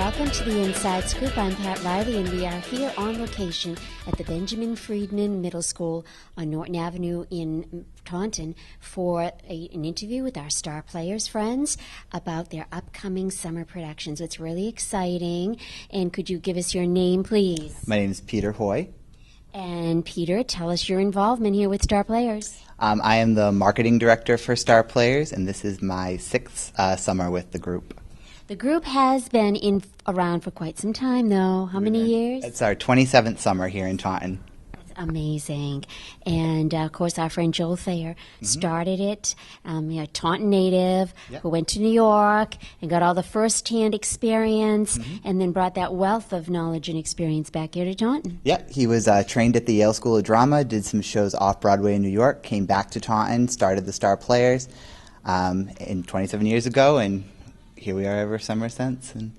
Welcome to the Inside Scoop. I'm Pat Riley, and we are here on location at the Benjamin Friedman Middle School on Norton Avenue in Taunton for an interview with our star players friends about their upcoming summer productions. It's really exciting. And could you give us your name, please? My name is Peter Hoy. And Peter, tell us your involvement here with Star Players. I am the marketing director for Star Players, and this is my sixth summer with the group. The group has been around for quite some time, though. How many years? It's our 27th summer here in Taunton. That's amazing. And, of course, our friend Joel Thayer started it, a Taunton native who went to New York and got all the first-hand experience and then brought that wealth of knowledge and experience back here to Taunton. Yeah, he was trained at the Yale School of Drama, did some shows off-Broadway in New York, came back to Taunton, started the Star Players 27 years ago, and here we are ever summer since. And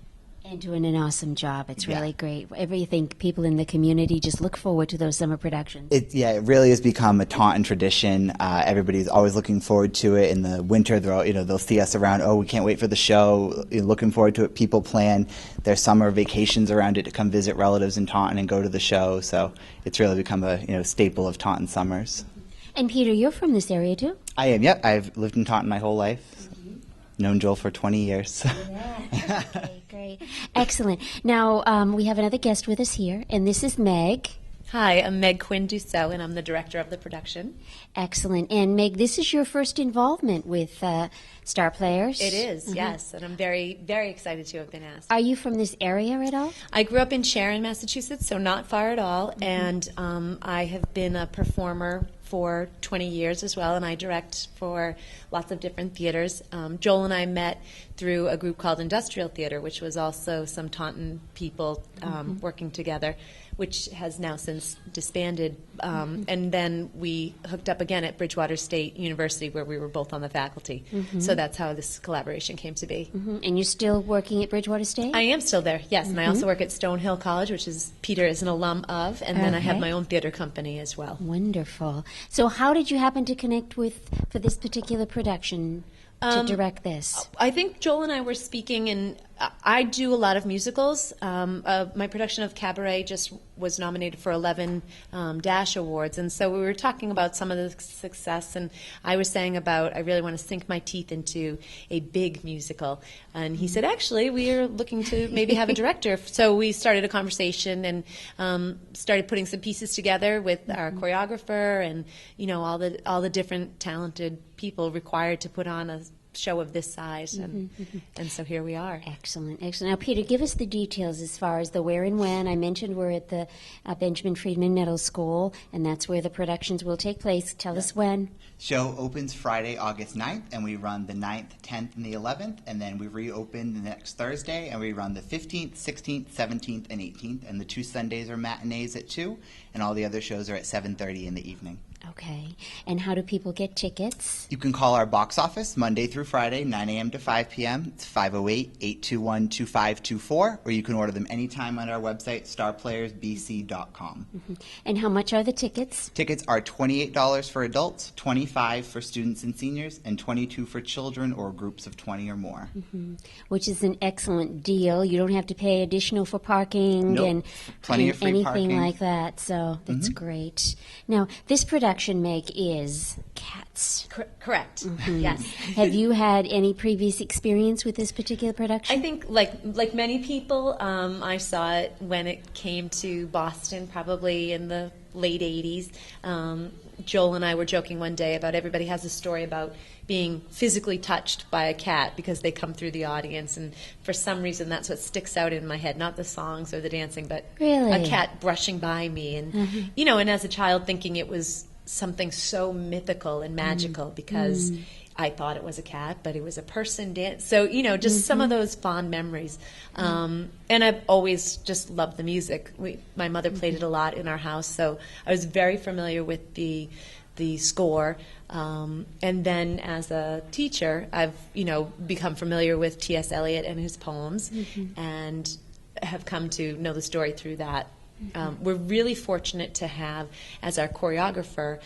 doing an awesome job. It's really great. Everything people in the community just look forward to those summer productions. It really has become a Taunton tradition. Everybody's always looking forward to it. In the winter, they'll see us around. Oh, we can't wait for the show. Looking forward to it. People plan their summer vacations around it to come visit relatives in Taunton and go to the show. So it's really become a staple of Taunton summers. And Peter, you're from this area too? I am. Yep, I've lived in Taunton my whole life. Known Joel for 20 years. Yeah, okay, great. Excellent. Now, we have another guest with us here, and this is Meg. Hi, I'm Meg Quinn Dussault, and I'm the director of the production. Excellent. And Meg, this is your first involvement with Star Players? It is, yes, and I'm very, very excited to have been asked. Are you from this area at all? I grew up in Sharon, Massachusetts, so not far at all, and I have been a performer for 20 years as well, and I direct for lots of different theaters. Joel and I met through a group called Industrial Theater, which was also some Taunton people working together, which has now since disbanded. And then we hooked up again at Bridgewater State University, where we were both on the faculty. So that's how this collaboration came to be. And you're still working at Bridgewater State? I am still there, yes, and I also work at Stonehill College, which is Peter is an alum of, and then I have my own theater company as well. Wonderful. So how did you happen to connect for this particular production to direct this? I think Joel and I were speaking, and I do a lot of musicals. My production of Cabaret just was nominated for 11 Dash Awards, and so we were talking about some of the success, and I was saying about I really want to sink my teeth into a big musical. And he said, actually, we are looking to maybe have a director. So we started a conversation and started putting some pieces together with our choreographer and all the different talented people required to put on a show of this size, and so here we are. Excellent, excellent. Now, Peter, give us the details as far as the where and when. I mentioned we're at the Benjamin Friedman Middle School, and that's where the productions will take place. Tell us when. Show opens Friday, August 9th, and we run the 9th, 10th, and the 11th, and then we reopen the next Thursday, and we run the 15th, 16th, 17th, and 18th, and the 2 Sundays are matinees at 2, and all the other shows are at 7:30 in the evening. Okay. And how do people get tickets? You can call our box office Monday through Friday, 9 a.m. to 5 p.m. It's 508-821-2524, or you can order them anytime on our website, starplayersbc.com. And how much are the tickets? Tickets are $28 for adults, $25 for students and seniors, and $22 for children or groups of 20 or more. Which is an excellent deal. You don't have to pay additional for parking and plenty of free anything parking. Like that. So that's great. Now, this production, Meg, is Cats. Correct. Yes. Have you had any previous experience with this particular production? I think, like many people, I saw it when it came to Boston, probably in the late 80s. Joel and I were joking one day about everybody has a story about being physically touched by a cat because they come through the audience, and for some reason that's what sticks out in my head, not the songs or the dancing, but a cat brushing by me. And, and as a child thinking it was something so mythical and magical because I thought it was a cat, but it was a person dance. So, just some of those fond memories. And I've always just loved the music. My mother played it a lot in our house, so I was very familiar with the score. And then as a teacher, I've, become familiar with T.S. Eliot and his poems and have come to know the story through that. We're really fortunate to have as our choreographer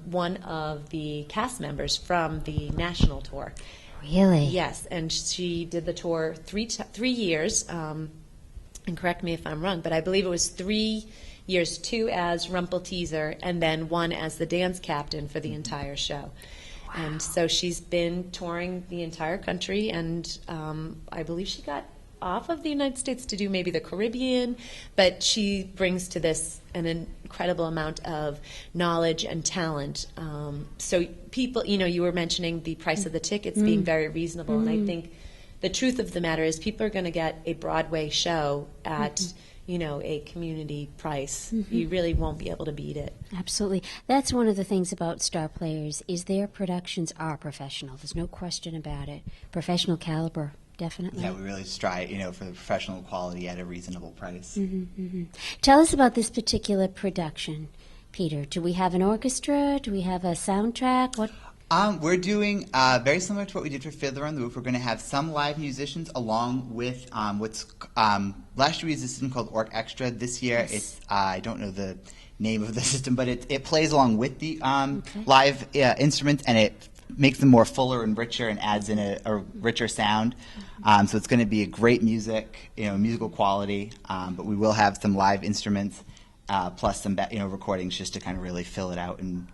one of the cast members from the national tour. Really? Yes, and she did the tour 3 years. And correct me if I'm wrong, but I believe it was 3 years, 2 as Rumpelteazer, and then 1 as the dance captain for the entire show. Wow. And so she's been touring the entire country, and I believe she got off of the United States to do maybe the Caribbean, but she brings to this an incredible amount of knowledge and talent. So people, you were mentioning the price of the tickets being very reasonable, and I think the truth of the matter is people are going to get a Broadway show at a community price. You really won't be able to beat it. Absolutely. That's one of the things about Star Players is their productions are professional. There's no question about it. Professional caliber, definitely. Yeah, we really strive, for the professional quality at a reasonable price. Tell us about this particular production, Peter. Do we have an orchestra? Do we have a soundtrack? What? We're doing very similar to what we did for Fiddler on the Roof. We're going to have some live musicians along with last year we used a system called Orc Extra. This year it's I don't know the name of the system, but it plays along with the live instruments, and it makes them more fuller and richer and adds in a richer sound. So it's going to be a great musical quality, but we will have some live instruments plus some recordings just to kind of really fill it out and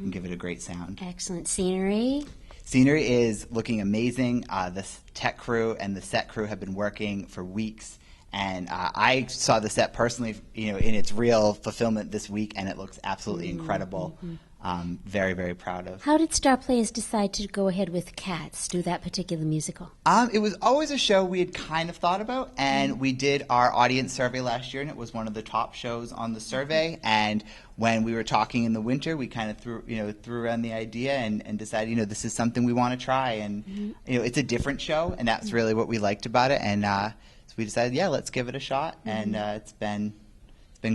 give it a great sound. Excellent. Scenery? Scenery is looking amazing. The tech crew and the set crew have been working for weeks, and I saw the set personally, in its real fulfillment this week, and it looks absolutely incredible. Very, very proud of. How did Star Players decide to go ahead with Cats, do that particular musical? It was always a show we had kind of thought about, and we did our audience survey last year, and it was one of the top shows on the survey. And when we were talking in the winter, we kind of threw around the idea and decided, this is something we want to try. And it's a different show, and that's really what we liked about it. And so we decided, let's give it a shot, and it's been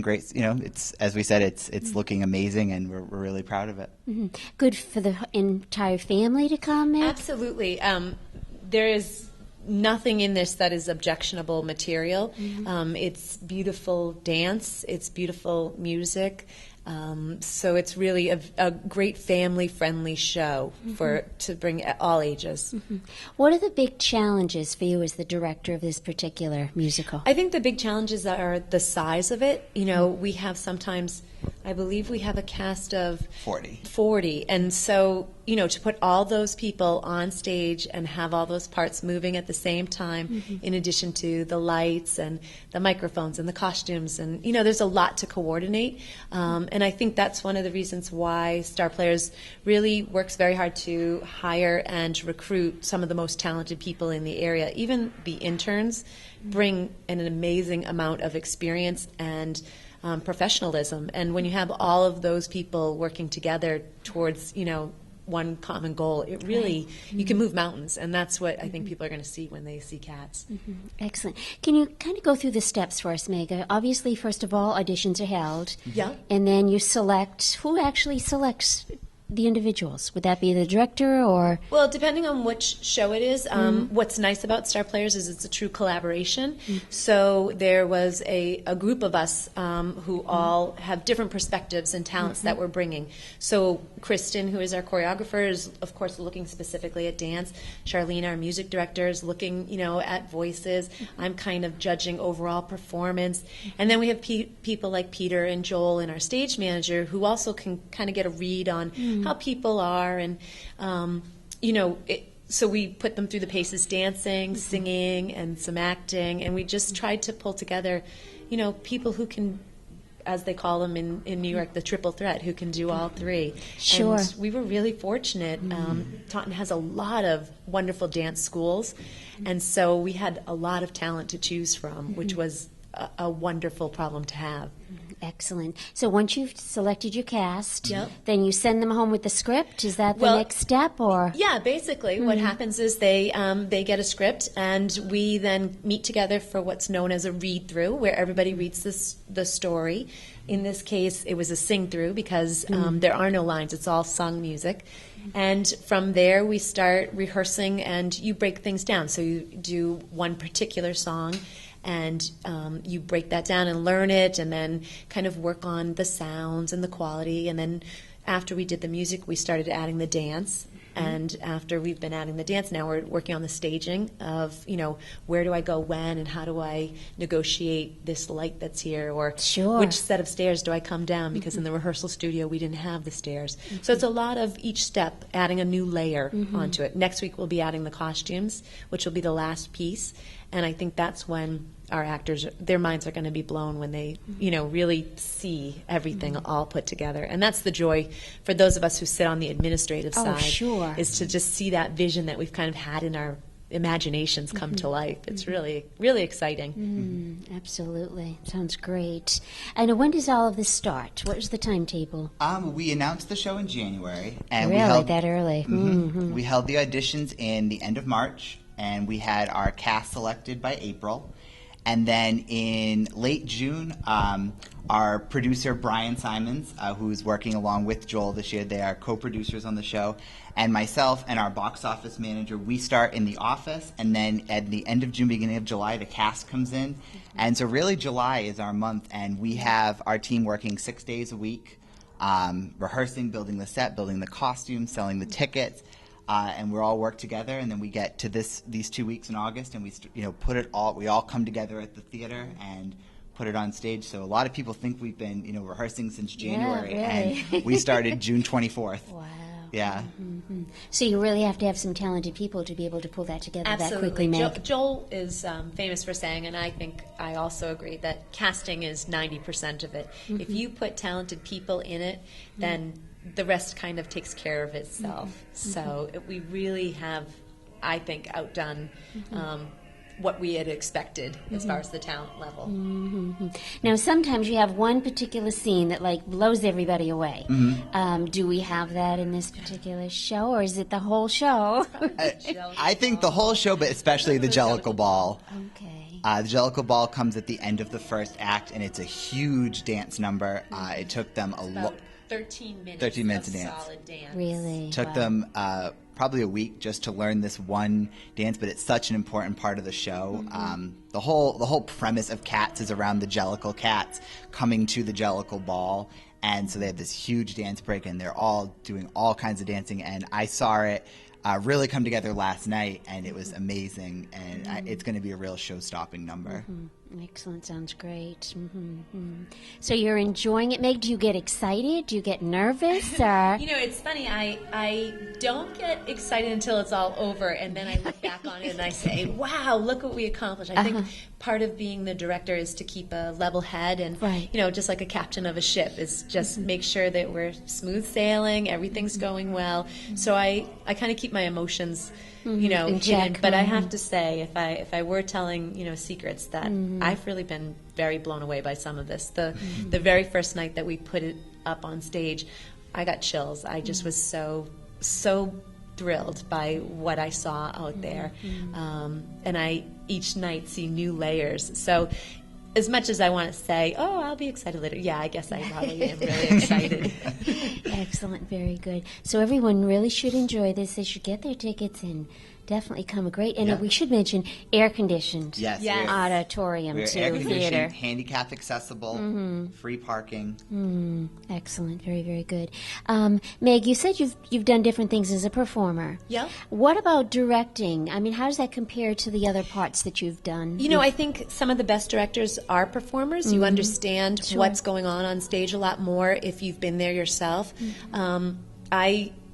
great. It's, as we said, it's looking amazing, and we're really proud of it. Good for the entire family to come in? Absolutely. There is nothing in this that is objectionable material. It's beautiful dance. It's beautiful music. So it's really a great family-friendly show to bring all ages. What are the big challenges for you as the director of this particular musical? I think the big challenges are the size of it. We have sometimes, I believe we have a cast of 40. And so, to put all those people on stage and have all those parts moving at the same time, in addition to the lights and the microphones and the costumes, and, there's a lot to coordinate. And I think that's one of the reasons why Star Players really works very hard to hire and recruit some of the most talented people in the area. Even the interns bring an amazing amount of experience and professionalism. And when you have all of those people working together towards, one common goal, it really, you can move mountains. And that's what I think people are going to see when they see Cats. Excellent. Can you kind of go through the steps for us, Mega? Obviously, first of all, auditions are held. Yeah. And then you select, who actually selects the individuals? Would that be the director or? Well, depending on which show it is, what's nice about Star Players is it's a true collaboration. So there was a group of us who all have different perspectives and talents that we're bringing. So Kristen, who is our choreographer, is of course looking specifically at dance. Charlene, our music director, is looking, at voices. I'm kind of judging overall performance. And then we have people like Peter and Joel and our stage manager who also can kind of get a read on how people are, and so we put them through the paces, dancing, singing, and some acting, and we just tried to pull together, people who can, as they call them in New York, the triple threat, who can do all three. Sure. And we were really fortunate. Taunton has a lot of wonderful dance schools, and so we had a lot of talent to choose from, which was a wonderful problem to have. Excellent. So once you've selected your cast, then you send them home with the script? Is that the next step, or? Yeah, basically what happens is they get a script, and we then meet together for what's known as a read-through, where everybody reads the story. In this case, it was a sing-through because there are no lines. It's all sung music. And from there, we start rehearsing, and you break things down. So you do one particular song, and you break that down and learn it, and then kind of work on the sounds and the quality. And then after we did the music, we started adding the dance. And after we've been adding the dance, now we're working on the staging of, where do I go when, and how do I negotiate this light that's here, or Sure. which set of stairs do I come down, because in the rehearsal studio we didn't have the stairs. So it's a lot of each step adding a new layer onto it. Next week we'll be adding the costumes, which will be the last piece, and I think that's when our actors, their minds are going to be blown when they, really see everything all put together. And that's the joy for those of us who sit on the administrative side, sure. is to just see that vision that we've kind of had in our imaginations come to life. It's really, really exciting. Absolutely. Sounds great. And when does all of this start? What is the timetable? We announced the show in January, and Really, that early? we held the auditions in the end of March, and we had our cast selected by April. And then in late June, our producer, Brian Simons, who's working along with Joel this year, they are co-producers on the show, and myself and our box office manager, we start in the office, and then at the end of June, beginning of July, the cast comes in. And so really July is our month, and we have our team working 6 days a week, rehearsing, building the set, building the costumes, selling the tickets. And we're all work together, and then we get to these 2 weeks in August, and we we all come together at the theater and put it on stage. So a lot of people think we've been rehearsing since January, really. and we started June 24th. Wow. Yeah. So you really have to have some talented people to be able to pull that together that quickly, Meg. Joel is famous for saying, and I think I also agree, that casting is 90% of it. If you put talented people in it, then the rest kind of takes care of itself. So we really have, I think, outdone what we had expected as far as the talent level. Now, sometimes you have one particular scene that blows everybody away. Do we have that in this particular show, or is it the whole show? I think the whole show, but especially the Jellicle Ball. Okay. The Jellicle Ball comes at the end of the first act, and it's a huge dance number. It took them a lot. 13 minutes, 13 minutes of of dance. solid dance. Really? Took them probably a week just to learn this one dance, but it's such an important part of the show. The whole premise of Cats is around the Jellicle cats coming to the Jellicle Ball, and so they have this huge dance break, and they're all doing all kinds of dancing, and I saw it really come together last night, and it was amazing, and it's going to be a real show-stopping number. Excellent. Sounds great. So you're enjoying it, Meg? Do you get excited? Do you get nervous? Or? It's funny. I don't get excited until it's all over, and then I look back on it and I say, wow, look what we accomplished. I think part of being the director is to keep a level head, and, just like a captain of a ship, is just make sure that we're smooth sailing, everything's going well. So I kind of keep my emotions hidden. check. But I have to say, if I were telling, secrets, that I've really been very blown away by some of this. The very first night that we put it up on stage, I got chills. I just was so thrilled by what I saw out there. And I each night see new layers. So as much as I want to say, oh, I'll be excited later, yeah, I guess I probably am really excited. Excellent, very good. So everyone really should enjoy this. They should get their tickets and definitely come. And we should mention air-conditioned auditorium We're to air-conditioned, theater. handicap accessible, free parking. Excellent, very, very good. Meg, you said you've done different things as a performer. Yeah. What about directing? I mean, how does that compare to the other parts that you've done? I think some of the best directors are performers. You understand what's going on stage a lot more if you've been there yourself.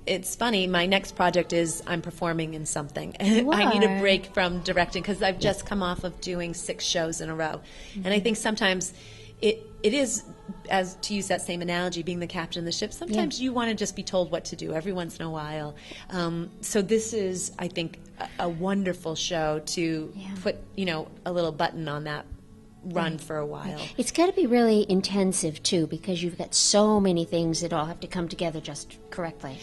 It's funny, my next project is I'm performing in something. I need a break from directing because I've just come off of doing 6 shows in a row. And I think sometimes it is, as to use that same analogy, being the captain of the ship, sometimes you want to just be told what to do every once in a while. So this is, I think, a wonderful show to put, a little button on that run for a while. It's got to be really intensive, too, because you've got so many things that all have to come together just correctly.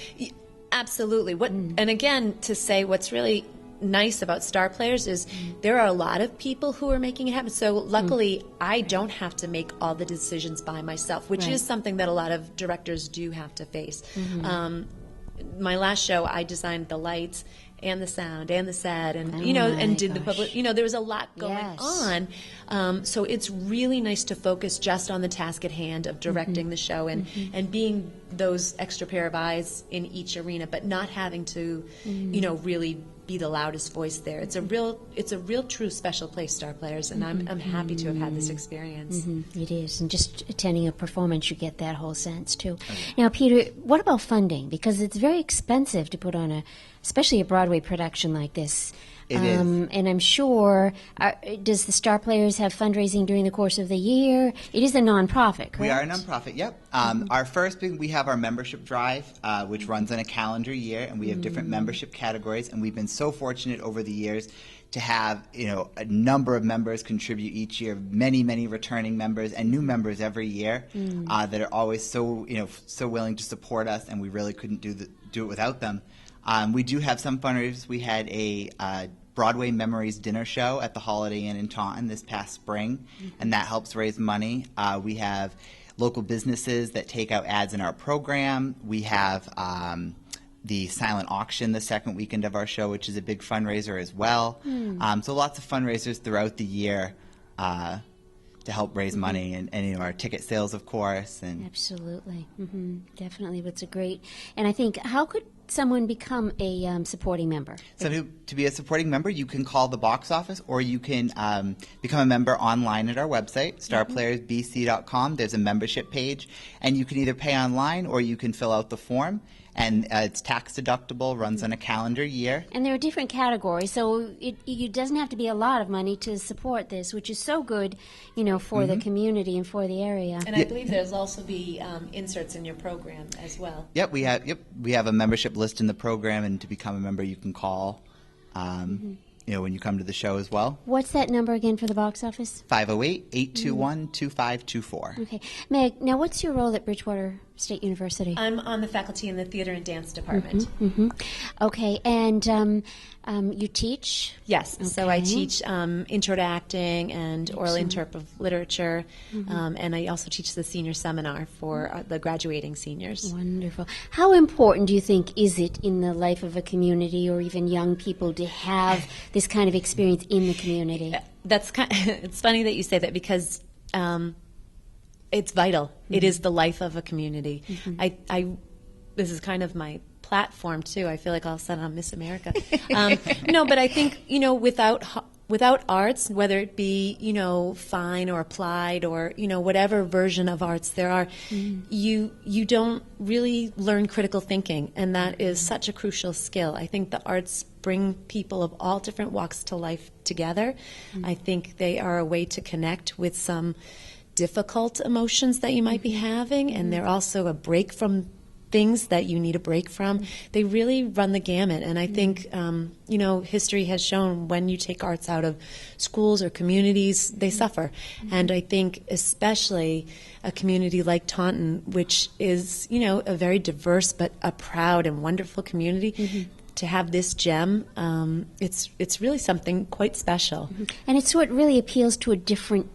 Absolutely. And again, to say what's really nice about Star Players is there are a lot of people who are making it happen. So luckily, I don't have to make all the decisions by myself, which is something that a lot of directors do have to face. My last show, I designed the lights, and the sound and the set and Oh my and did the gosh. public, there was a lot going Yes. on. So it's really nice to focus just on the task at hand of directing the show and being those extra pair of eyes in each arena, but not having to really be the loudest voice there. It's a real true special place, Star Players, and I'm happy to have had this experience. It is, and just attending a performance, you get that whole sense too. Now, Peter, what about funding? Because it's very expensive to put on especially a Broadway production like this. It is. And I'm sure, does the Star Players have fundraising during the course of the year? It is a nonprofit, correct? We are a nonprofit, yep. Our first we have our membership drive, which runs on a calendar year, and we have different membership categories, and we've been so fortunate over the years to have a number of members contribute each year, many returning members and new members every year that are always so willing to support us, and we really couldn't do it without them. We do have some fundraisers. We had a Broadway Memories dinner show at the Holiday Inn in Taunton this past spring, and that helps raise money. We have local businesses that take out ads in our program. We have the silent auction the second weekend of our show, which is a big fundraiser as well. So lots of fundraisers throughout the year to help raise money, and our ticket sales, of course. And Absolutely. Definitely. That's a great. And I think, how could someone become a supporting member? So to be a supporting member, you can call the box office, or you can become a member online at our website, starplayersbc.com. There's a membership page, and you can either pay online or you can fill out the form. And it's tax deductible, runs on a calendar year. And there are different categories, so it doesn't have to be a lot of money to support this, which is so good, for the community and for the area. And I believe there's also be inserts in your program as well. Yep, we have a membership list in the program, and to become a member, you can call. When you come to the show as well. What's that number again for the box office? 508-821-2524. Okay. Meg, now what's your role at Bridgewater State University? I'm on the faculty in the theater and dance department. Okay, and you teach? Yes, so I Okay. teach intro to acting and oral interp of literature, and I also teach the senior seminar for the graduating seniors. Wonderful. How important do you think is it in the life of a community, or even young people, to have this kind of experience in the community? It's funny that you say that, because it's vital. It is the life of a community. This is kind of my platform too. I feel like all of a sudden I'm Miss America. No, but I think without arts, whether it be fine or applied or whatever version of arts there are, you don't really learn critical thinking, and that is such a crucial skill. I think the arts bring people of all different walks to life together. I think they are a way to connect with some difficult emotions that you might be having, and they're also a break from things that you need a break from. They really run the gamut, and I think history has shown when you take arts out of schools or communities, they suffer. And I think especially a community like Taunton, which is a very diverse but a proud and wonderful community, to have this gem, it's really something quite special. And it's what really appeals to a different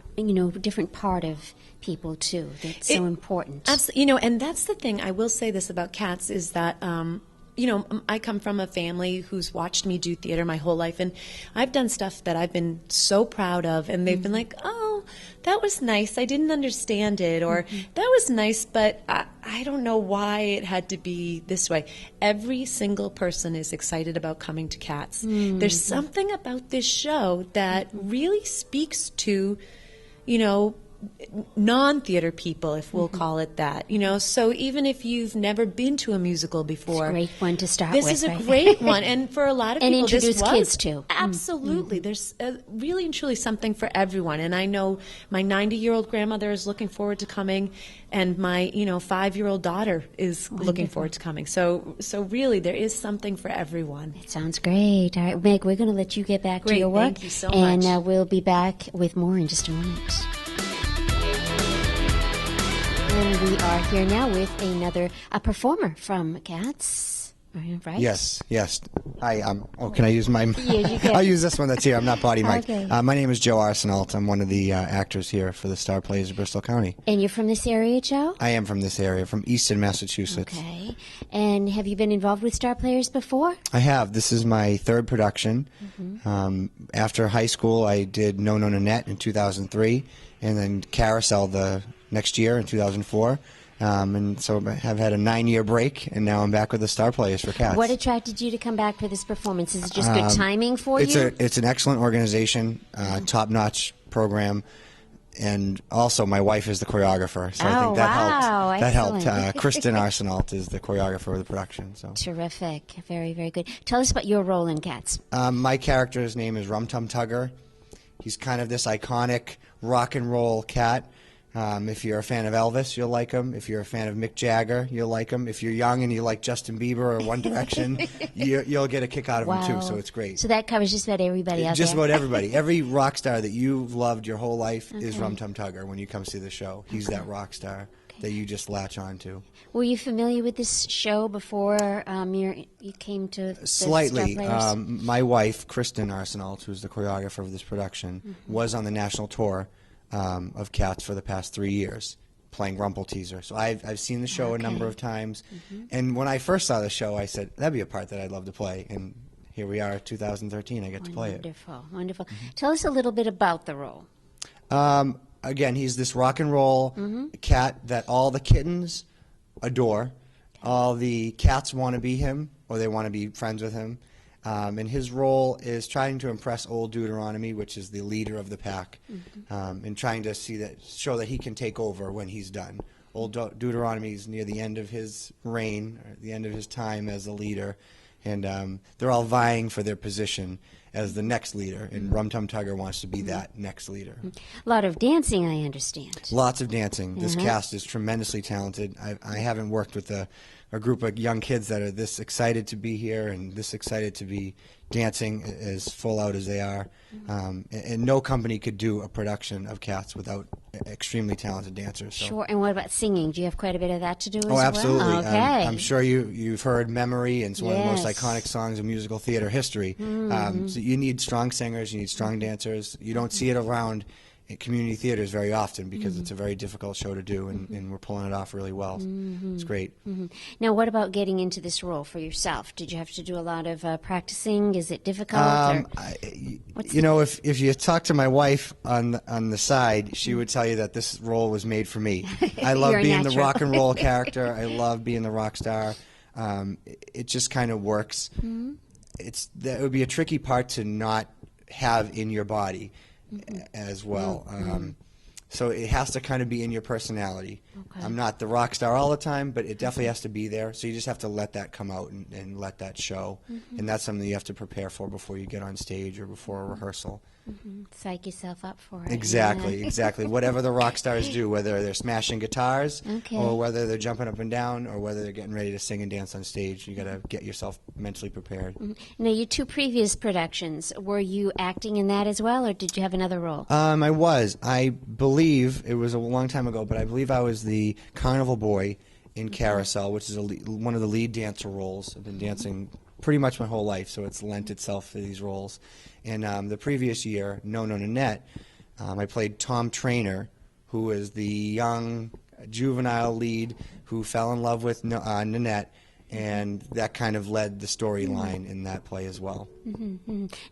part of people too. That's so important. Absolutely. And that's the thing. I will say this about Cats is that, I come from a family who's watched me do theater my whole life, and I've done stuff that I've been so proud of, and they've been like, oh, that was nice. I didn't understand it, or that was nice, but I don't know why it had to be this way. Every single person is excited about coming to Cats. There's something about this show that really speaks to, non-theater people, if we'll call it that. So even if you've never been to a musical before, it's a great one to start this with. is a right? great one, and for a lot of And people, introduce this was kids too. Absolutely, there's really and truly something for everyone. And I know my 90-year-old grandmother is looking forward to coming, and my 5-year-old daughter is looking forward to coming. So really, there is something for everyone. It sounds great. All right, Meg, we're going to let you get back to Great, your work. thank you so and much. We'll be back with more in just a moment. And we are here now with a performer from Cats. right? Yes, yes. Hi, can I use my... Yes, you can. I'll use this one that's here. I'm not potty mic'd. Okay. My name is Joe Arsenault. I'm one of the actors here for the Star Plays of Bristol County. And you're from this area, Joe? I am from this area, from Easton, Massachusetts. Okay. And have you been involved with Star Players before? I have. This is my third production. After high school, I did No No Nanette in 2003, and then Carousel the next year in 2004. And so I have had a 9-year break, and now I'm back with the Star Players for Cats. What attracted you to come back for this performance? Is it just good timing for you? It's an excellent organization, top-notch program, and also my wife is the choreographer, so I think that helped. That helped. Excellent. Kristen Arsenault is the choreographer of the production. So Terrific. Very, very good. Tell us about your role in Cats. my character's name is Rum Tum Tugger. He's kind of this iconic rock and roll cat. If you're a fan of Elvis, you'll like him. If you're a fan of Mick Jagger, you'll like him. If you're young and you like Justin Bieber or One Direction, you'll get a kick out of him too. So it's great. So that covers just about everybody out Just there. about everybody. Every rock star that you've loved your whole life is Rum Tum Tugger when you come see the show. He's that rock star that you just latch on to. Were you familiar with this show before you came to the Slightly. Star Players? My wife, Kristen Arsenault, who's the choreographer of this production, was on the national tour of Cats for the past 3 years, playing Rumpelteazer. So I've seen the show a number of times, and when I first saw the show, I said, that'd be a part that I'd love to play, and here we are, 2013, I get to play it. Wonderful, wonderful. Tell us a little bit about the role. Again, he's this rock and roll cat that all the kittens adore. All the cats want to be him, or they want to be friends with him. And his role is trying to impress Old Deuteronomy, which is the leader of the pack, and trying to show that he can take over when he's done. Old Deuteronomy is near the end of his reign, or the end of his time as a leader, and they're all vying for their position as the next leader, and Rum Tum Tugger wants to be that next leader. A lot of dancing, I understand. Lots of dancing. This cast is tremendously talented. I haven't worked with a group of young kids that are this excited to be here and this excited to be dancing as full out as they are. And no company could do a production of Cats without extremely talented dancers. So. Sure. And what about singing? Do you have quite a bit of that to do as well? Oh, absolutely. Okay. I'm sure you've heard Memory, and it's one of the most iconic songs in musical theater history. So you need strong singers, you need strong dancers. You don't see it around community theaters very often because it's a very difficult show to do, and we're pulling it off really well. It's great. Now, what about getting into this role for yourself? Did you have to do a lot of practicing? Is it difficult? If you talk to my wife on the side, she would tell you that this role was made for me. I love being the rock and roll character. I love being the rock star. It just kind of works. That would be a tricky part to not have in your body as well. So it has to kind of be in your personality. Okay. I'm not the rock star all the time, but it definitely has to be there. So you just have to let that come out and let that show. And that's something you have to prepare for before you get on stage or before a rehearsal. Psych yourself up for it. Exactly, exactly. Whatever the rock stars do, whether they're smashing guitars or whether they're jumping up and down or whether they're getting ready to sing and dance on stage, you got to get yourself mentally prepared. Now, your two previous productions, were you acting in that as well, or did you have another role? I was. I believe, it was a long time ago, but I believe I was the carnival boy in Carousel, which is one of the lead dancer roles. I've been dancing pretty much my whole life, so it's lent itself to these roles. And the previous year, No No Nanette, I played Tom Trainer, who is the young juvenile lead who fell in love with Nanette, and that kind of led the storyline in that play as well.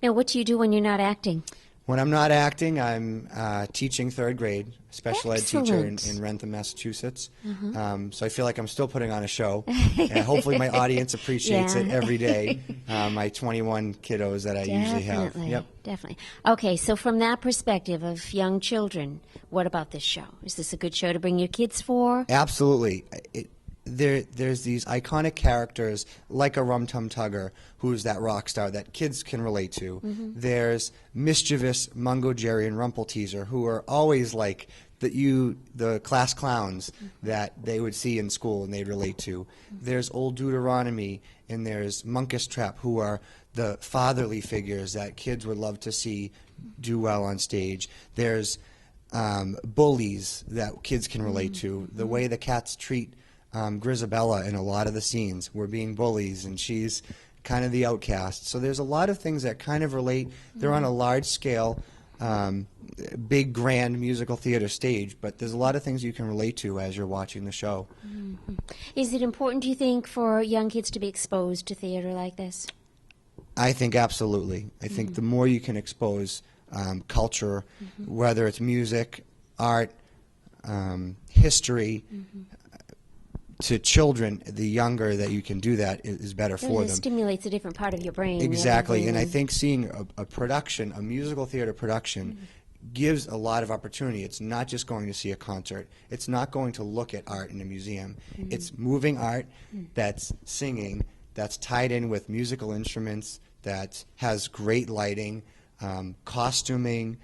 Now, what do you do when you're not acting? When I'm not acting, I'm teaching third grade, special ed teacher in Raynham, Massachusetts. So I feel like I'm still putting on a show. And hopefully my audience appreciates it every day, my 21 kiddos that I usually have. Definitely. Okay, so from that perspective of young children, what about this show? Is this a good show to bring your kids for? Absolutely. There's these iconic characters like a Rum Tum Tugger, who's that rock star that kids can relate to. There's mischievous Mungo Jerry and Rumpelteazer, who are always like the class clowns that they would see in school and they'd relate to. There's Old Deuteronomy, and there's Monkus Trap, who are the fatherly figures that kids would love to see do well on stage. There's bullies that kids can relate to. The way the cats treat Grisabella in a lot of the scenes. We're being bullies, and she's kind of the outcast. So there's a lot of things that kind of relate. They're on a large scale, big, grand musical theater stage, but there's a lot of things you can relate to as you're watching the show. Mm-hmm. Is it important, do you think, for young kids to be exposed to theater like this? I think absolutely. I think the more you can expose culture, whether it's music, art, history, to children, the younger that you can do that is better for them. It stimulates a different part of your brain. Exactly, and I think seeing a production, a musical theater production, gives a lot of opportunity. It's not just going to see a concert. It's not going to look at art in a museum. It's moving art that's singing, that's tied in with musical instruments, that has great lighting, costuming.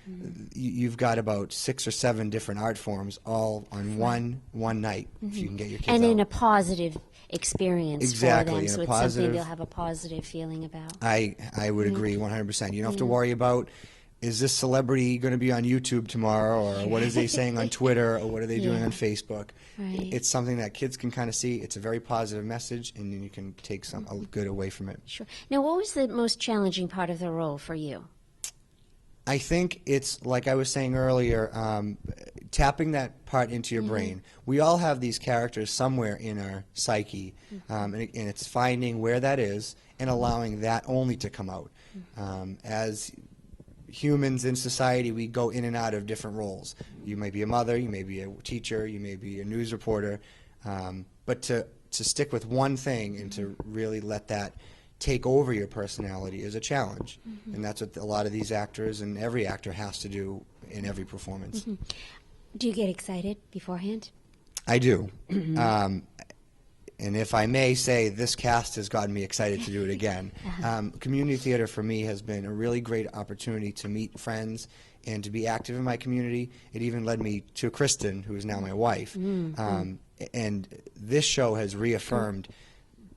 You've got about 6 or 7 different art forms all on one night, if you can get your kids and out. in a positive experience Exactly, for them, in so a it's positive, something they'll have a positive feeling about. I would agree 100%. You don't have to worry about, is this celebrity going to be on YouTube tomorrow, or what is they saying on Twitter, or what are they doing on Facebook? Right. It's something that kids can kind of see. It's a very positive message, and you can take some good away from it. Sure. Now, what was the most challenging part of the role for you? I think it's, like I was saying earlier, tapping that part into your brain. We all have these characters somewhere in our psyche, and it's finding where that is and allowing that only to come out. As humans in society, we go in and out of different roles. You may be a mother, you may be a teacher, you may be a news reporter, but to stick with one thing and to really let that take over your personality is a challenge. And that's what a lot of these actors and every actor has to do in every performance. Do you get excited beforehand? I do. And if I may say, this cast has gotten me excited to do it again. Community theater for me has been a really great opportunity to meet friends and to be active in my community. It even led me to Kristen, who is now my wife. And this show has reaffirmed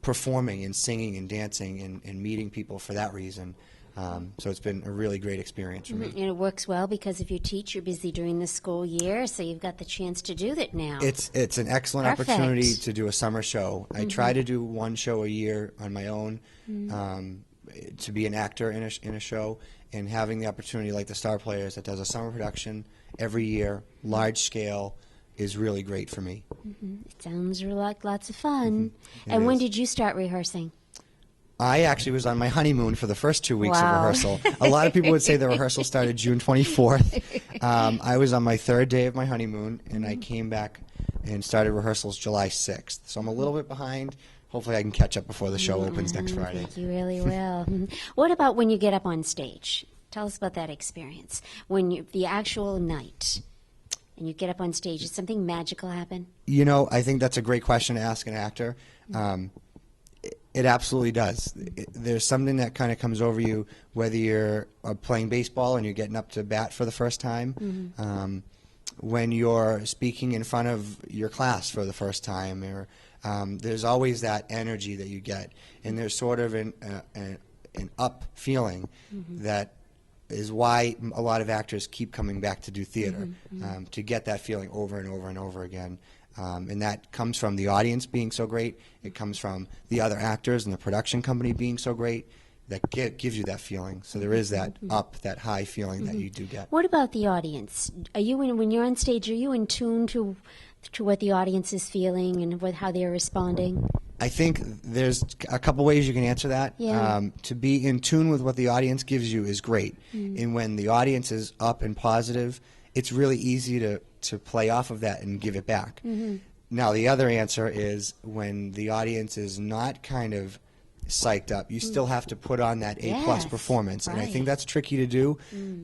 performing and singing and dancing and meeting people for that reason. So it's been a really great experience for me. And it works well because if you teach, you're busy during the school year, so you've got the chance to do that now. It's an excellent opportunity to do a summer show. I try to do one show a year on my own, to be an actor in a show, and having the opportunity like the Star Players that does a summer production every year, large scale, is really great for me. It sounds like lots of fun. And when did you start rehearsing? I actually was on my honeymoon for the first 2 weeks of rehearsal. A lot of people would say the rehearsal started June 24th. I was on my 3rd day of my honeymoon, and I came back and started rehearsals July 6th. So I'm a little bit behind. Hopefully I can catch up before the show opens next Friday. I think you really will. What about when you get up on stage? Tell us about that experience. When the actual night and you get up on stage, did something magical happen? You know, I think that's a great question to ask an actor. It absolutely does. There's something that kind of comes over you, whether you're playing baseball and you're getting up to bat for the first time, when you're speaking in front of your class for the first time, or there's always that energy that you get, and there's sort of an up feeling that is why a lot of actors keep coming back to do theater, to get that feeling over and over and over again. And that comes from the audience being so great. It comes from the other actors and the production company being so great. That gives you that feeling. So there is that up, that high feeling that you do get. What about the audience? Are you when you're on stage, are you in tune to what the audience is feeling and how they're responding? I think there's a couple ways you can answer that. Yeah. To be in tune with what the audience gives you is great. And when the audience is up and positive, it's really easy to play off of that and give it back. Now, the other answer is when the audience is not kind of psyched up, you still have to put on that A+ performance. And I think that's tricky to do,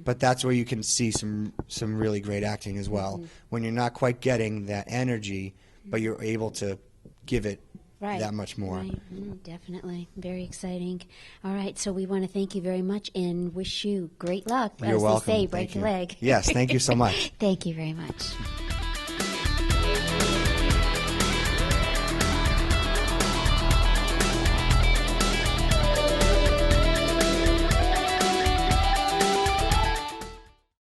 but that's where you can see some really great acting as well. When you're not quite getting that energy, but you're able to give it that much more. Right. Definitely. Very exciting. All right, so we want to thank you very much and wish you great luck. You're as welcome. They say, break Thank a you. leg. Yes, thank you so much. Thank you very much.